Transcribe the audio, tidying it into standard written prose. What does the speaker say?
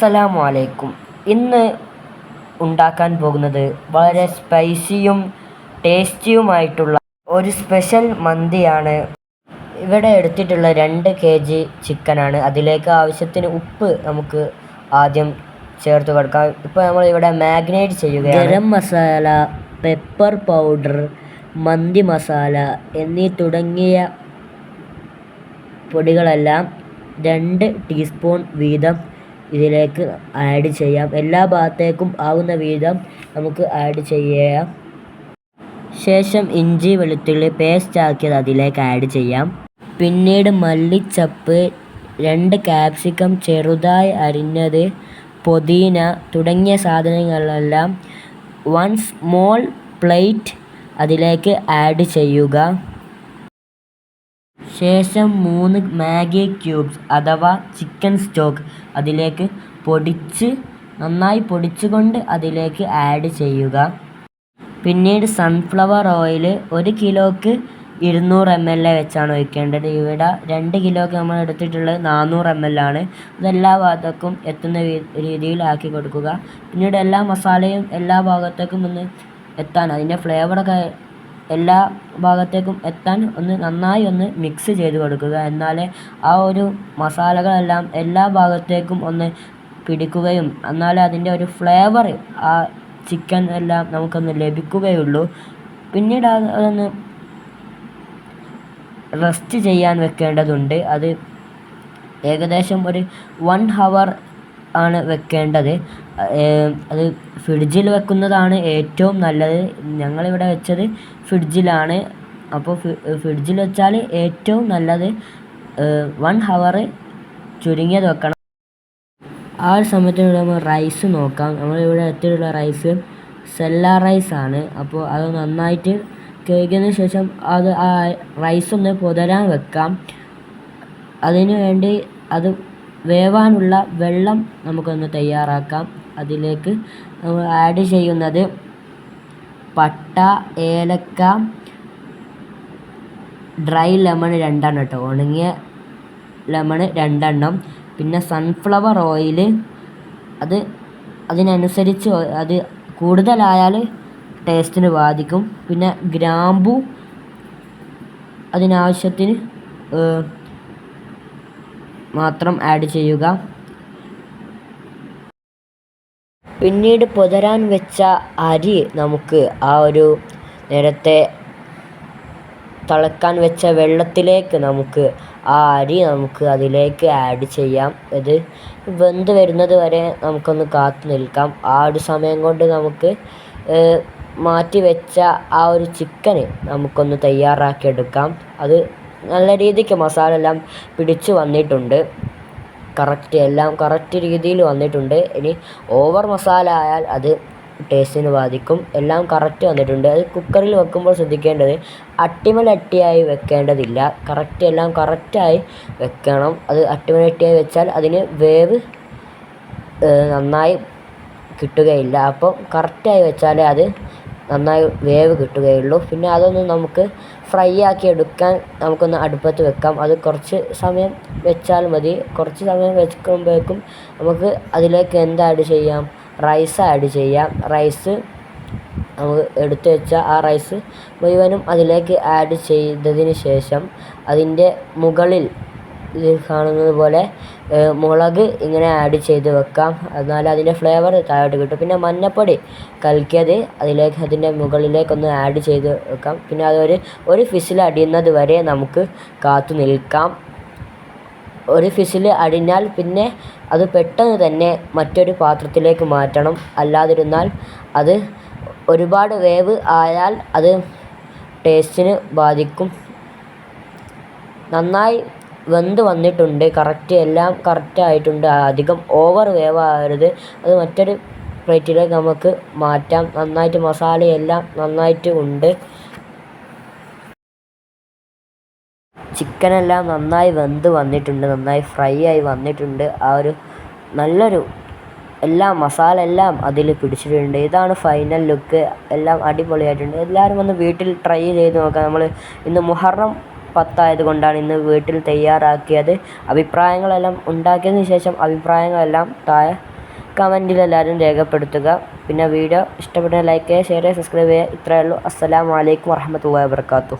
അസ്സലാമു അലൈക്കും. ഇന്ന് ഉണ്ടാക്കാൻ പോകുന്നത് വളരെ സ്പൈസിയും ടേസ്റ്റിയുമായിട്ടുള്ള ഒരു സ്പെഷ്യൽ മന്തിയാണ്. ഇവിടെ എടുത്തിട്ടുള്ള 2 kg ചിക്കനാണ്. അതിലേക്ക് ആവശ്യത്തിന് ഉപ്പ് നമുക്ക് ആദ്യം ചേർത്ത് കൊടുക്കാം. ഇപ്പോൾ നമ്മൾ ഇവിടെ മാഗ്നേറ്റ് ചെയ്യുകയാണ്. ഗരം മസാല, പെപ്പർ പൗഡർ, മന്തി മസാല എന്നീ തുടങ്ങിയ പൊടികളെല്ലാം 2 ടീസ്പൂൺ വീതം ഇതിലേക്ക് ആഡ് ചെയ്യാം. എല്ലാ ഭാഗത്തേക്കും ആവുന്ന വിധം നമുക്ക് ആഡ് ചെയ്യാം. ശേഷം ഇഞ്ചി വെളുത്തുള്ളി പേസ്റ്റ് ആക്കിയത് അതിലേക്ക് ആഡ് ചെയ്യാം. പിന്നീട് മല്ലിച്ചപ്പ്, 2 ക്യാപ്സിക്കം ചെറുതായി അരിഞ്ഞത്, പുതിന തുടങ്ങിയ സാധനങ്ങളെല്ലാം 1 സ്മോൾ പ്ലേറ്റ് അതിലേക്ക് ആഡ് ചെയ്യുക. ശേഷം 3 മാഗി ക്യൂബ്സ് അഥവാ ചിക്കൻ സ്റ്റോക്ക് അതിലേക്ക് നന്നായി പൊടിച്ചുകൊണ്ട് അതിലേക്ക് ആഡ് ചെയ്യുക. പിന്നീട് സൺഫ്ലവർ ഓയിൽ 1 കിലോക്ക് 200 ml വെച്ചാണ് ഒഴിക്കേണ്ടത്. ഇവിടെ 2 കിലോക്ക് നമ്മൾ എടുത്തിട്ടുള്ളത് 400 ml ആണ്. ഇതെല്ലാ ഭാഗത്തേക്കും എത്തുന്ന രീതിയിൽ ആക്കി കൊടുക്കുക. പിന്നീട് എല്ലാ മസാലയും എല്ലാ ഭാഗത്തേക്കും ഒന്ന് എത്താൻ, അതിൻ്റെ ഫ്ലേവറൊക്കെ എല്ലാ ഭാഗത്തേക്കും എത്താൻ നന്നായി മിക്സ് ചെയ്ത് കൊടുക്കുക. എന്നാലേ ആ ഒരു മസാലകളെല്ലാം എല്ലാ ഭാഗത്തേക്കും ഒന്ന് പിടിക്കുകയും എന്നാലേ അതിൻ്റെ ഒരു ഫ്ലേവർ ആ ചിക്കൻ എല്ലാം നമുക്കൊന്ന് ലഭിക്കുകയുള്ളൂ. പിന്നീട് അതൊന്ന് റെസ്റ്റ് ചെയ്യാൻ വെക്കേണ്ടതുണ്ട്. അത് ഏകദേശം ഒരു 1 hour ആണ് വെക്കേണ്ടത്. അത് ഫ്രിഡ്ജിൽ വെക്കുന്നതാണ് ഏറ്റവും നല്ലത്. ഞങ്ങളിവിടെ വെച്ചത് ഫ്രിഡ്ജിലാണ്. അപ്പോൾ ഫ്രിഡ്ജിൽ വെച്ചാൽ ഏറ്റവും നല്ലത്. 1 hour ചുരുങ്ങിയത് വെക്കണം. ആ ഒരു സമയത്തിനുള്ള നമ്മൾ റൈസ് നോക്കാം. നമ്മളിവിടെ എത്തിയിട്ടുള്ള റൈസ് സെല്ല റൈസാണ്. അപ്പോൾ അത് നന്നായിട്ട് കഴുകിയതിന് ശേഷം ആ റൈസ് ഒന്ന് പൊതിരാൻ വെക്കാം. അതിനു വേണ്ടി അത് വേവാനുള്ള വെള്ളം നമുക്കൊന്ന് തയ്യാറാക്കാം. അതിലേക്ക് നമ്മൾ ആഡ് ചെയ്യുന്നത് പട്ട, ഏലക്ക, ഡ്രൈ ലെമൺ 2 എണ്ണം കേട്ടോ, ഉണങ്ങിയ ലെമൺ 2 എണ്ണം. പിന്നെ സൺഫ്ലവർ ഓയിൽ അതിനനുസരിച്ച് അത് കൂടുതലായാൽ ടേസ്റ്റിന് ബാധിക്കും. പിന്നെ ഗ്രാമ്പു അതിനാവശ്യത്തിന് മാത്രം ആഡ് ചെയ്യുക. പിന്നീട് പൊതിരാൻ വെച്ച അരി നമുക്ക് ആ ഒരു നേരത്തെ തിളക്കാൻ വെച്ച വെള്ളത്തിലേക്ക് നമുക്ക് ആ അരി അതിലേക്ക് ആഡ് ചെയ്യാം. ഇത് വെന്ത് വരുന്നത് വരെ നമുക്കൊന്ന് കാത്തു നിൽക്കാം. ആ ഒരു സമയം കൊണ്ട് നമുക്ക് മാറ്റി വെച്ച ആ ഒരു ചിക്കന് നമുക്കൊന്ന് തയ്യാറാക്കിയെടുക്കാം. അത് നല്ല രീതിക്ക് മസാല എല്ലാം പിടിച്ച് വന്നിട്ടുണ്ട്. എല്ലാം കറക്റ്റ് രീതിയിൽ വന്നിട്ടുണ്ട്. ഇനി ഓവർ മസാല ആയാൽ അത് ടേസ്റ്റിന് ബാധിക്കും. എല്ലാം കറക്റ്റ് വന്നിട്ടുണ്ട്. അത് കുക്കറിൽ വെക്കുമ്പോൾ ശ്രദ്ധിക്കേണ്ടത് അട്ടിയായി വെക്കേണ്ടതില്ല. എല്ലാം കറക്റ്റായി വെക്കണം. അത് അട്ടിയായി വെച്ചാൽ അതിന് വേവ് നന്നായി കിട്ടുകയില്ല. അപ്പോൾ കറക്റ്റായി വെച്ചാലേ അത് നന്നായി വേവ് കിട്ടുകയുള്ളൂ. പിന്നെ അതൊന്ന് നമുക്ക് ഫ്രൈ ആക്കി എടുക്കാൻ നമുക്കൊന്ന് അടുപ്പത്ത് വെക്കാം. അത് കുറച്ച് സമയം വെച്ചാൽ മതി. കുറച്ച് സമയം വെക്കുമ്പോഴേക്കും നമുക്ക് അതിലേക്ക് എന്ത് ആഡ് ചെയ്യാം? റൈസ് ആഡ് ചെയ്യാം. റൈസ് നമുക്ക് എടുത്തു വെച്ച ആ റൈസ് മുഴുവനും അതിലേക്ക് ആഡ് ചെയ്തതിന് ശേഷം അതിൻ്റെ മുകളിൽ ഇത് കാണുന്നത് പോലെ മുളക് ഇങ്ങനെ ആഡ് ചെയ്ത് വെക്കാം. എന്നാൽ അതിൻ്റെ ഫ്ലേവർ താഴോട്ട് കിട്ടും. പിന്നെ മഞ്ഞൾപ്പൊടി കലക്കിയത് അതിൻ്റെ മുകളിലേക്കൊന്ന് ആഡ് ചെയ്ത് വെക്കാം. പിന്നെ ഒരു ഫിസിൽ അടിയുന്നത് വരെ നമുക്ക് കാത്തു നിൽക്കാം. ഒരു ഫിസിൽ അടിഞ്ഞാൽ പിന്നെ അത് പെട്ടെന്ന് തന്നെ മറ്റൊരു പാത്രത്തിലേക്ക് മാറ്റണം. അല്ലാതിരുന്നാൽ അത് ഒരുപാട് വേവ് ആയാൽ അത് ടേസ്റ്റിന് ബാധിക്കും. നന്നായി വെന്ത് വന്നിട്ടുണ്ട്. എല്ലാം കറക്റ്റായിട്ടുണ്ട്. അധികം ഓവർ വേവാകരുത്. അത് മറ്റൊരു പ്ലേറ്റിലേക്ക് നമുക്ക് മാറ്റാം. നന്നായിട്ട് മസാലയെല്ലാം നന്നായിട്ട് ഉണ്ട്. ചിക്കനെല്ലാം നന്നായി വെന്ത് വന്നിട്ടുണ്ട്. നന്നായി ഫ്രൈ ആയി വന്നിട്ടുണ്ട്. ആ ഒരു നല്ലൊരു മസാല എല്ലാം അതിൽ പിടിച്ചിട്ടുണ്ട്. ഇതാണ് ഫൈനൽ ലുക്ക്. എല്ലാം അടിപൊളിയായിട്ടുണ്ട്. എല്ലാവരും ഒന്ന് വീട്ടിൽ ട്രൈ ചെയ്ത് നോക്കാം. നമ്മൾ ഇന്ന് മുഹറം 10 ആയതുകൊണ്ടാണ് ഇന്ന് വീട്ടിൽ തയ്യാറാക്കിയത്. അഭിപ്രായങ്ങളെല്ലാം ഉണ്ടാക്കിയതിന് ശേഷം അഭിപ്രായങ്ങളെല്ലാം താഴെ കമൻറ്റിൽ എല്ലാവരും രേഖപ്പെടുത്തുക. പിന്നെ വീഡിയോ ഇഷ്ടപ്പെട്ടാൽ ലൈക്ക് ചെയ്യുക, ഷെയർ ചെയ്യുക, സബ്സ്ക്രൈബ് ചെയ്യുക. ഇത്രയേ ഉള്ളൂ. അസ്സലാമു അലൈക്കും വറഹ്മത്തുള്ളാഹി വബറകാതുഹു.